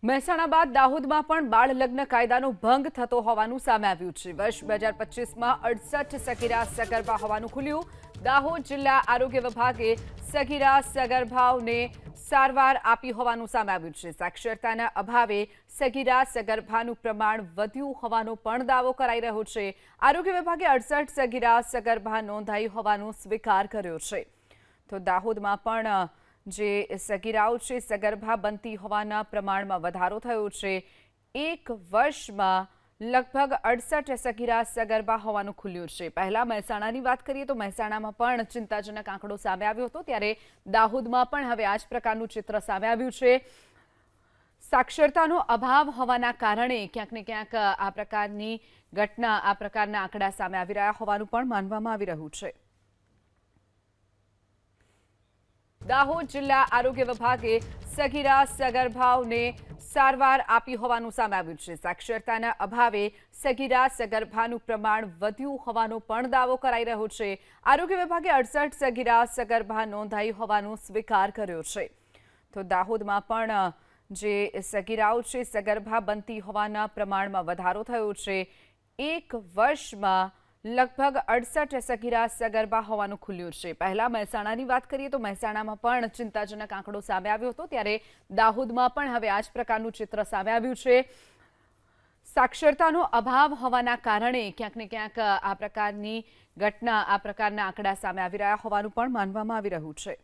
મહેસાણા બાદ દાહોદમાં પણ બાળ લગ્ન કાયદાનો ભંગ થતો હોવાનું સામે આવ્યું છે। વર્ષ 2025માં 68 સગીરા સગર્ભા હોવાનું ખુલ્યું। દાહોદ જિલ્લા આરોગ્ય વિભાગે સગીરા સગર્ભાઓને સારવાર આપી હોવાનું સામે આવ્યું છે। સાક્ષરતાના અભાવે સગીરા સગર્ભાનું પ્રમાણ વધ્યું હોવાનો પણ દાવો કરાઈ રહ્યો છે। આરોગ્ય વિભાગે 68 સગીરા સગર્ભા નોંધાઈ હોવાનો સ્વીકાર કર્યો છે। તો દાહોદમાં પણ જે સગીરાઓ છે સગર્ભા બનતી હોવાના પ્રમાણમાં વધારો થયો છે। એક વર્ષમાં લગભગ 68 સગીરા સગર્ભા હોવાનું ખુલ્યું છે। પહેલા મહેસાણાની વાત કરીએ તો મહેસાણામાં પણ ચિંતાજનક આંકડો સામે આવ્યો હતો, ત્યારે દાહોદમાં પણ હવે આ જ પ્રકારનું ચિત્ર સામે આવ્યું છે। સાક્ષરતાનો અભાવ હોવાના કારણે ક્યાંક ને ક્યાંક આ પ્રકારની ઘટના, આ પ્રકારના આંકડા સામે આવી રહ્યા હોવાનું પણ માનવામાં આવી રહ્યું છે। દાહોદ જિલ્લા આરોગ્ય વિભાગે સગીરા સગર્ભાઓને સારવાર આપી હોવાનું સામે આવ્યું છે। સાક્ષરતાના અભાવે સગીરા સગર્ભાનું પ્રમાણ વધ્યું હોવાનો પણ દાવો કરાઈ રહ્યો છે। આરોગ્ય વિભાગે 68 સગીરા સગર્ભા નોંધાઈ હોવાનો સ્વીકાર કર્યો છે। તો દાહોદમાં પણ જે સગીરાઓ છે સગર્ભા બનતી હોવાના પ્રમાણમાં વધારો થયો છે। એક વર્ષમાં લગભગ 68 સગીરા સગર્ભા હોવાનું ખુલ્યું છે। પહેલા મહેસાણાની વાત કરીએ તો મહેસાણામાં પણ ચિંતાજનક આંકડો સામે આવ્યો હતો, ત્યારે દાહોદમાં પણ હવે આ જ પ્રકારનું ચિત્ર સામે આવ્યું છે। સાક્ષરતાનો અભાવ હોવાના કારણે ક્યાંક ને ક્યાંક આ પ્રકારની ઘટના, આ પ્રકારના આંકડા સામે આવી રહ્યા હોવાનું પણ માનવામાં આવી રહ્યું છે।